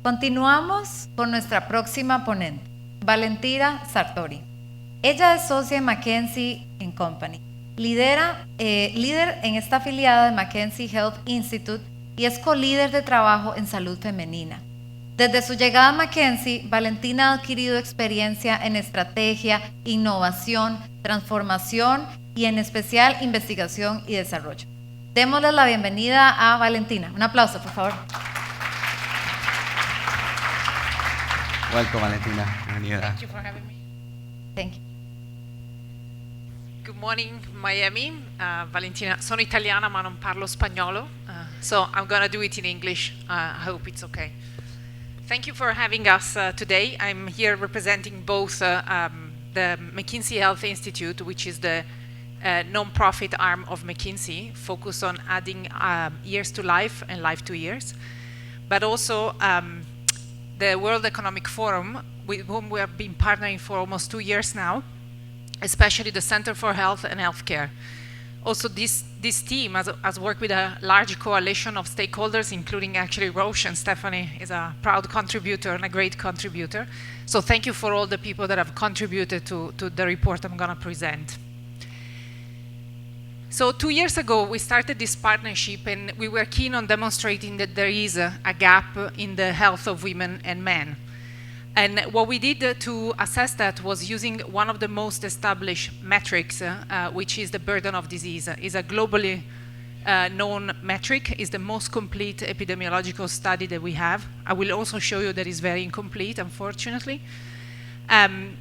Continuamos con nuestra próxima ponente, Valentina Sartori. Ella es socia en McKinsey & Company, líder en esta afiliada de McKinsey Health Institute y es co-líder de trabajo en salud femenina. Desde su llegada a McKinsey, Valentina ha adquirido experiencia en estrategia, innovación, transformación y en especial investigación y desarrollo. Démosle la bienvenida a Valentina. Un aplauso, por favor. Welcome, Valentina. Bienvenida. Thank you for having me. Thank you. Good morning, Miami. Valentina, sono italiana ma non parlo spagnolo, so I'm going to do it in English. I hope it's okay. Thank you for having us today. I'm here representing both the McKinsey Health Institute, which is the non-profit arm of McKinsey, focused on adding years to life and life to years, but also the World Economic Forum, with whom we have been partnering for almost 2 years now, especially the Center for Health and Healthcare. Also, this team has worked with a large coalition of stakeholders, including actually Roche, and Stephanie is a proud contributor and a great contributor. So thank you for all the people that have contributed to the report I'm going to present. So 2 years ago, we started this partnership, and we were keen on demonstrating that there is a gap in the health of women and men. And what we did to assess that was using one of the most established metrics, which is the burden of disease. It's a globally known metric. It's the most complete epidemiological study that we have. I will also show you that it's very incomplete, unfortunately. And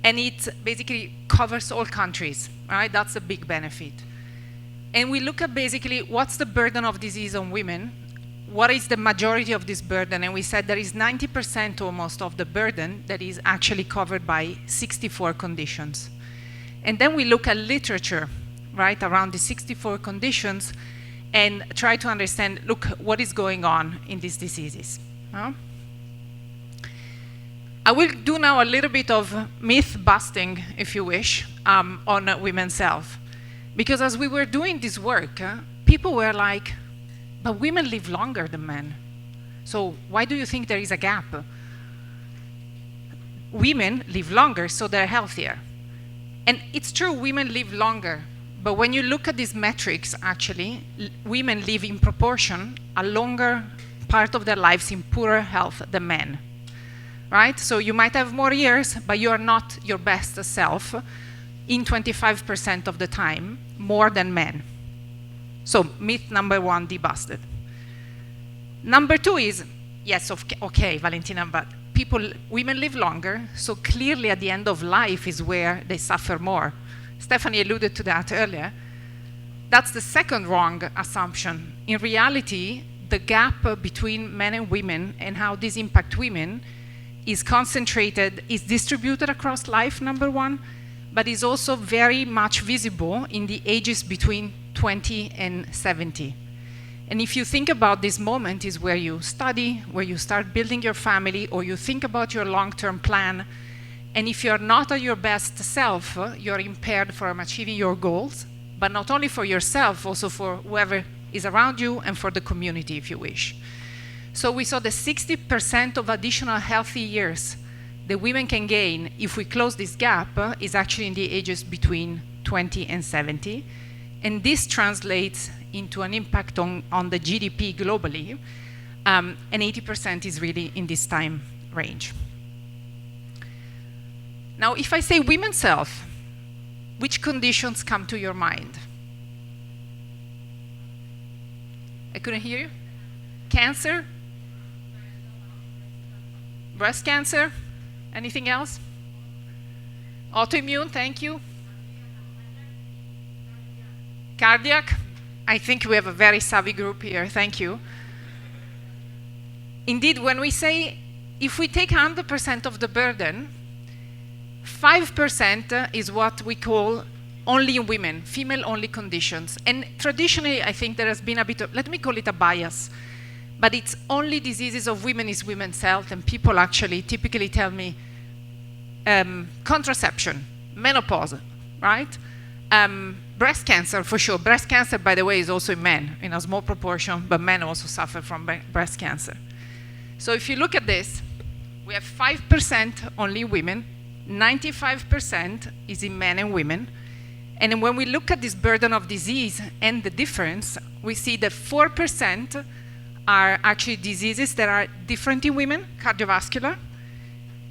it basically covers all countries, right? That's a big benefit. And we look at basically what's the burden of disease on women, what is the majority of this burden, and we said there is 90% almost of the burden that is actually covered by 64 conditions. And then we look at literature, right, around the 64 conditions and try to understand, look, what is going on in these diseases. I will do now a little bit of myth busting, if you wish, on women's health. Because as we were doing this work, people were like, but women live longer than men. So why do you think there is a gap? Women live longer, so they're healthier. And it's true, women live longer. But when you look at these metrics, actually, women live in proportion a longer part of their lives in poorer health than men. Right? So you might have more years, but you are not your best self in 25% of the time, more than men. So myth number one, debusted. Number two is, yes, okay, Valentina, but women live longer, so clearly at the end of life is where they suffer more. Stephanie alluded to that earlier. That's the second wrong assumption. In reality, the gap between men and women and how this impacts women is concentrated, is distributed across life, number one, but is also very much visible in the ages between 20 and 70. And if you think about this moment is where you study, where you start building your family, or you think about your long-term plan, and if you're not at your best self, you're impaired from achieving your goals, but not only for yourself, also for whoever is around you and for the community, if you wish. So we saw the 60% of additional healthy years that women can gain if we close this gap is actually in the ages between 20 and 70. And this translates into an impact on the GDP globally, and 80% is really in this time range. Now, if I say women's health, which conditions come to your mind? I couldn't hear you. Cancer? Breast cancer? Anything else? Autoimmune, thank you. Cardiac? I think we have a very savvy group here, thank you. Indeed, when we say, if we take 100% of the burden, 5% is what we call only in women, female-only conditions. And traditionally, I think there has been a bit of, let me call it a bias, but it's only diseases of women is women's health, and people actually typically tell me contraception, menopause, right? Breast cancer, for sure. Breast cancer, by the way, is also in men in a small proportion, but men also suffer from breast cancer. So if you look at this, we have 5% only women, 95% is in men and women. And when we look at this burden of disease and the difference, we see that 4% are actually diseases that are different in women, cardiovascular.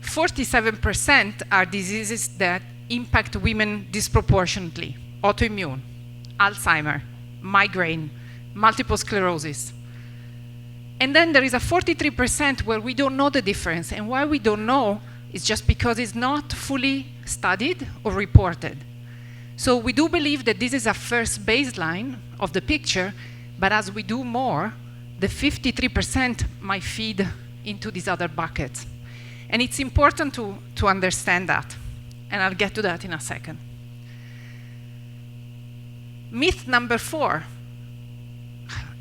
47% are diseases that impact women disproportionately, autoimmune, Alzheimer, migraine, multiple sclerosis. And then there is a 43% where we don't know the difference. And why we don't know is just because it's not fully studied or reported. So we do believe that this is a first baseline of the picture, but as we do more, the 53% might feed into these other buckets. And it's important to understand that. And I'll get to that in a second. Myth number 4.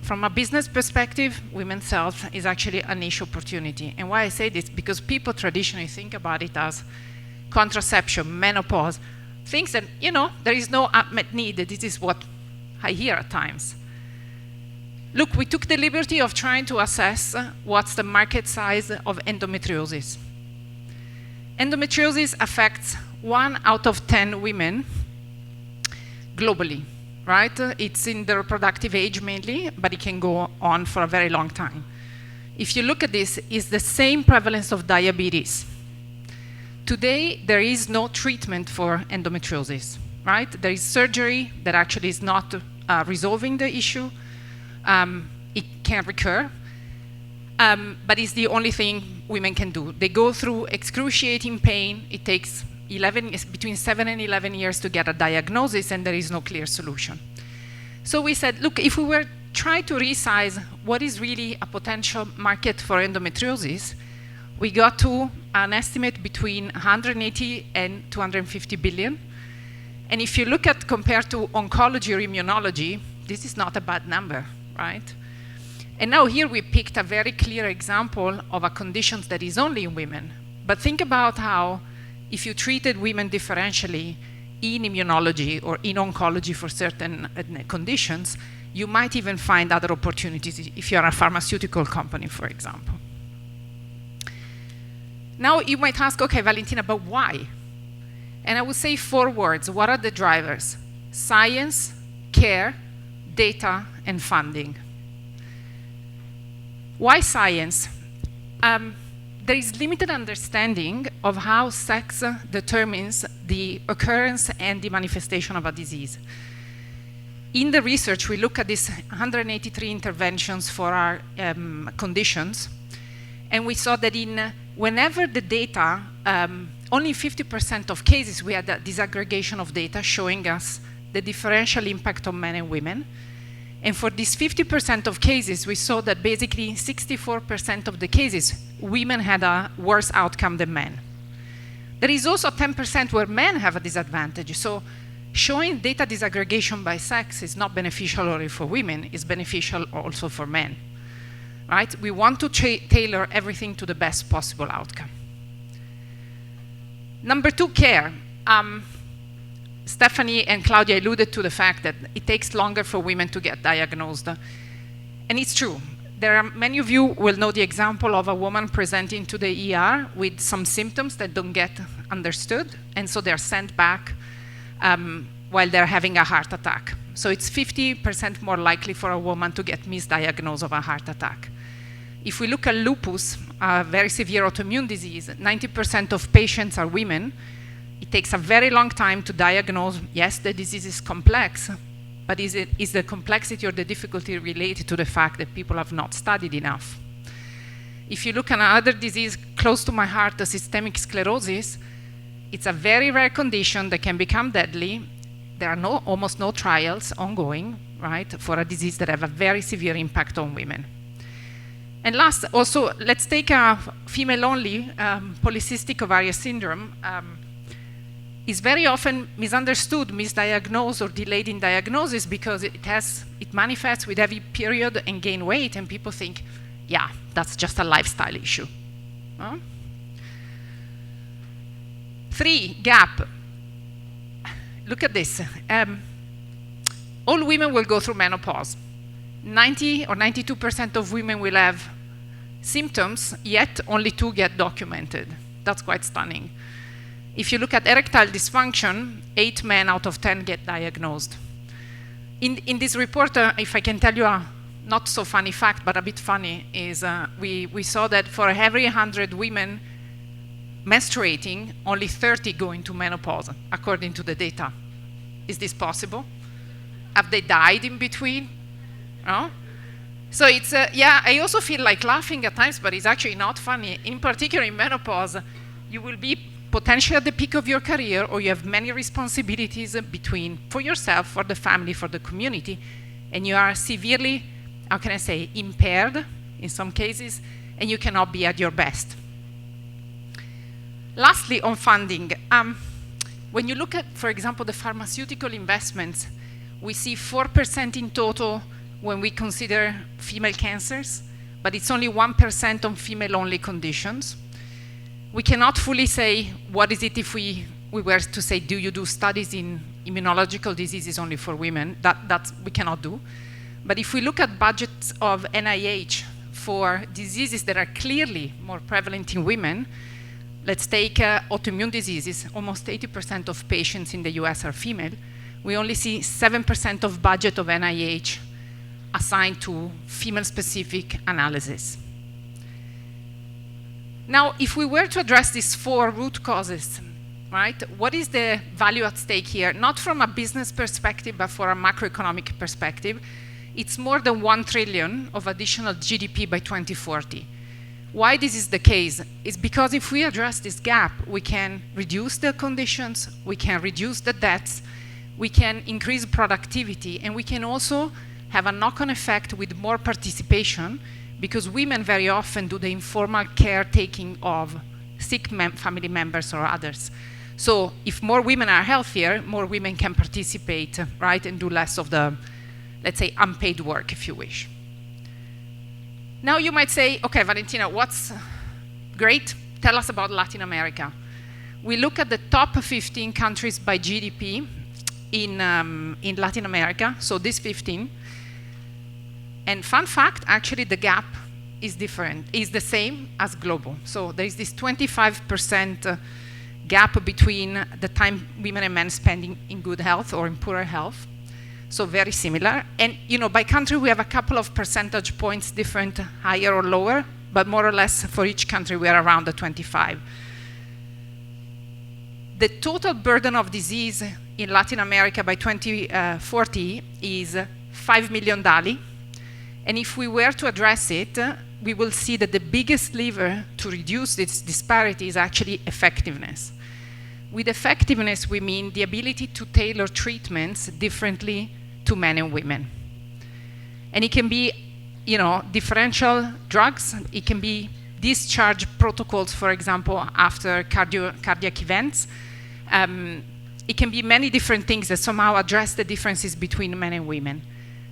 From a business perspective, women's health is actually a niche opportunity. And why I say this, because people traditionally think about it as contraception, menopause, things that, you know, there is no unmet need. This is what I hear at times. Look, we took the liberty of trying to assess what's the market size of endometriosis. Endometriosis affects 1 out of 10 women globally. Right? It's in the reproductive age mainly, but it can go on for a very long time. If you look at this, it's the same prevalence of diabetes. Today, there is no treatment for endometriosis, right? There is surgery that actually is not resolving the issue. It can recur, but it's the only thing women can do. They go through excruciating pain. It takes between 7 and 11 years to get a diagnosis, and there is no clear solution. So we said, look, if we were trying to resize what is really a potential market for endometriosis, we got to an estimate between 180 and 250 billion. And if you look at compared to oncology or immunology, this is not a bad number, right? And now here we picked a very clear example of a condition that is only in women. But think about how if you treated women differentially in immunology or in oncology for certain conditions, you might even find other opportunities if you're a pharmaceutical company, for example. Now you might ask, okay, Valentina, but why? And I would say 4 words. What are the drivers? Science, care, data, and funding. Why science? There is limited understanding of how sex determines the occurrence and the manifestation of a disease. In the research, we look at these 183 interventions for our conditions, and we saw that whenever the data, only 50% of cases we had a disaggregation of data showing us the differential impact on men and women. And for these 50% of cases, we saw that basically 64% of the cases, women had a worse outcome than men. There is also 10% where men have a disadvantage. So showing data disaggregation by sex is not beneficial only for women, it's beneficial also for men. Right? We want to tailor everything to the best possible outcome. Number 2, care. Stephanie and Claudia alluded to the fact that it takes longer for women to get diagnosed. And it's true. There are many of you will know the example of a woman presenting to the ER with some symptoms that don't get understood, and so they're sent back while they're having a heart attack. So it's 50% more likely for a woman to get misdiagnosed of a heart attack. If we look at lupus, a very severe autoimmune disease, 90% of patients are women. It takes a very long time to diagnose. Yes, the disease is complex, but is the complexity or the difficulty related to the fact that people have not studied enough? If you look at another disease close to my heart, the systemic sclerosis, it's a very rare condition that can become deadly. There are almost no trials ongoing, right, for a disease that have a very severe impact on women. And last, also, let's take a female-only polycystic ovarian syndrome. Is very often misunderstood, misdiagnosed, or delayed in diagnosis because it manifests with heavy period and gain weight, and people think, yeah, that's just a lifestyle issue. 3, gap. Look at this. All women will go through menopause. 90 or 92% of women will have symptoms, yet only 2 get documented. That's quite stunning. If you look at erectile dysfunction, 8 men out of 10 get diagnosed. In this report, if I can tell you a not so funny fact, but a bit funny, is we saw that for every 100 women menstruating, only 30 go into menopause, according to the data. Is this possible? Have they died in between? No? So it's, yeah, I also feel like laughing at times, but it's actually not funny. In particular, in menopause, you will be potentially at the peak of your career, or you have many responsibilities for yourself, for the family, for the community, and you are severely, how can I say, impaired in some cases, and you cannot be at your best. Lastly, on funding, when you look at, for example, the pharmaceutical investments, we see 4% in total when we consider female cancers, but it's only 1% on female-only conditions. We cannot fully say what is it if we were to say, do you do studies in immunological diseases only for women? That we cannot do. But if we look at budgets of NIH for diseases that are clearly more prevalent in women, let's take autoimmune diseases. Almost 80% of patients in the US are female. We only see 7% of budget of NIH assigned to female-specific analysis. Now, if we were to address these 4 root causes, right, what is the value at stake here? Not from a business perspective, but for a macroeconomic perspective. It's more than 1 trillion of additional GDP by 2040. Why this is the case is because if we address this gap, we can reduce the conditions, we can reduce the deaths, we can increase productivity, and we can also have a knock-on effect with more participation, because women very often do the informal caretaking of sick family members or others. So if more women are healthier, more women can participate, right, and do less of the, let's say, unpaid work, if you wish. Now you might say, okay, Valentina, what's great? Tell us about Latin America. We look at the top 15 countries by GDP in Latin America, so these 15. And fun fact, actually the gap is different, is the same as global. So there is this 25% gap between the time women and men spending in good health or in poorer health. So very similar. And you know, by country we have a couple of percentage points different, higher or lower, but more or less for each country we are around the 25. The total burden of disease in Latin America by 2040 is 5 million DALI. And if we were to address it, we will see that the biggest lever to reduce this disparity is actually effectiveness. With effectiveness, we mean the ability to tailor treatments differently to men and women. And it can be, you know, differential drugs. It can be discharge protocols, for example, after cardiac events. It can be many different things that somehow address the differences between men and women.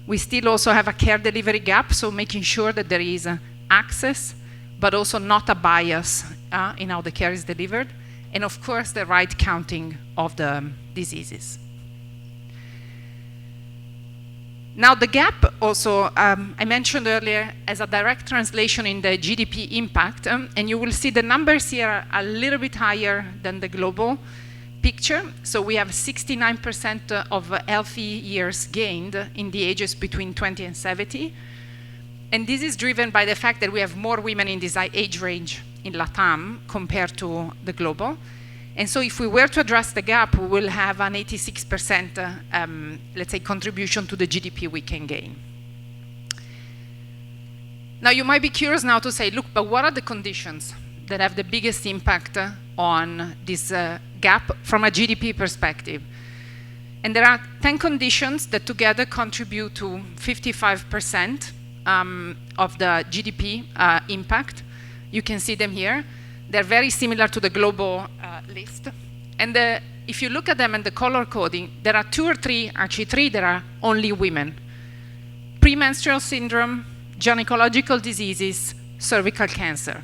We still also have a care delivery gap, so making sure that there is access, but also not a bias in how the care is delivered. And of course, the right counting of the diseases. Now the gap also, I mentioned earlier, as a direct translation in the GDP impact, and you will see the numbers here are a little bit higher than the global picture. So we have 69% of healthy years gained in the ages between 20 and 70. And this is driven by the fact that we have more women in this age range in LATAM compared to the global. And so if we were to address the gap, we will have an 86%, let's say, contribution to the GDP we can gain. Now you might be curious now to say, look, but what are the conditions that have the biggest impact on this gap from a GDP perspective? And there are 10 conditions that together contribute to 55% of the GDP impact. You can see them here. They're very similar to the global list. And if you look at them and the color coding, there are 2 or 3, actually 3 that are only women. Premenstrual syndrome, gynecological diseases, cervical cancer.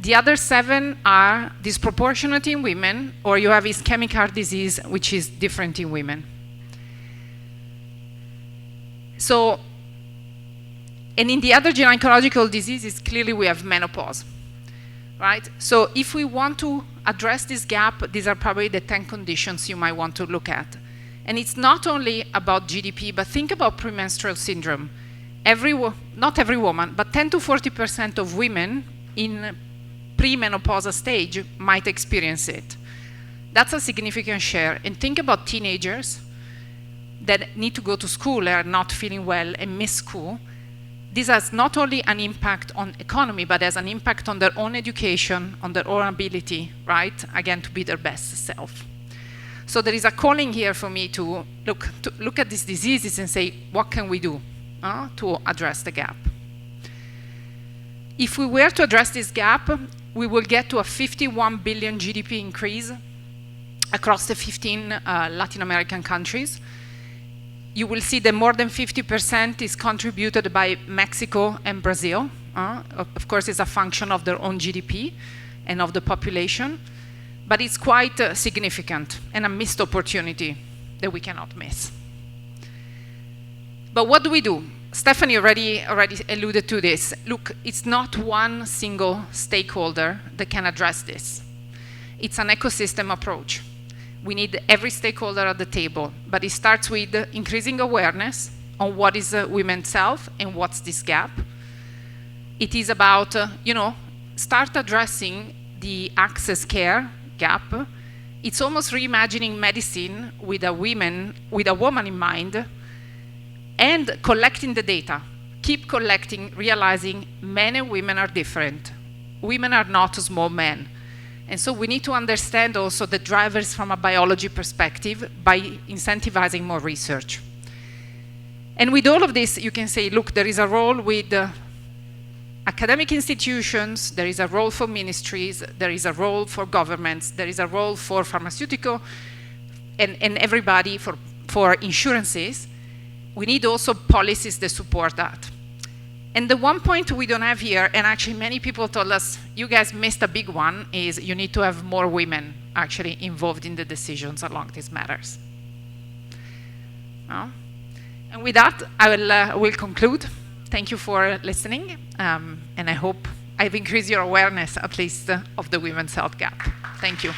The other 7 are disproportionate in women, or you have ischemic heart disease, which is different in women. So And in the other gynecological diseases, clearly we have menopause, right? So if we want to address this gap, these are probably the 10 conditions you might want to look at. And it's not only about GDP, but think about premenstrual syndrome. Not every woman, but 10 to 40% of women in premenopausal stage might experience it. That's a significant share. And think about teenagers that need to go to school and are not feeling well and miss school. This has not only an impact on economy, but has an impact on their own education, on their own ability, right, again, to be their best self. So there is a calling here for me to look at these diseases and say, what can we do to address the gap? If we were to address this gap, we will get to a 51 billion GDP increase across the 15 Latin American countries. You will see that more than 50% is contributed by Mexico and Brazil. Of course, it's a function of their own GDP and of the population, but it's quite significant and a missed opportunity that we cannot miss. But what do we do? Stephanie already alluded to this. Look, it's not one single stakeholder that can address this. It's an ecosystem approach. We need every stakeholder at the table, but it starts with increasing awareness on what is women's health and what's this gap. It is about, start addressing the access care gap. It's almost reimagining medicine with a woman in mind, and collecting the data. Keep collecting, realizing men and women are different. Women are not small men. And so we need to understand also the drivers from a biology perspective by incentivizing more research. And with all of this, you can say, look, there is a role with academic institutions, there is a role for ministries, there is a role for governments, there is a role for pharmaceutical and everybody for insurances. We need also policies that support that. And the one point we don't have here, and actually many people told us, you guys missed a big one, is you need to have more women actually involved in the decisions along these matters. And with that, I will conclude. Thank you for listening, and I hope I've increased your awareness, at least, of the women's health gap. Thank you.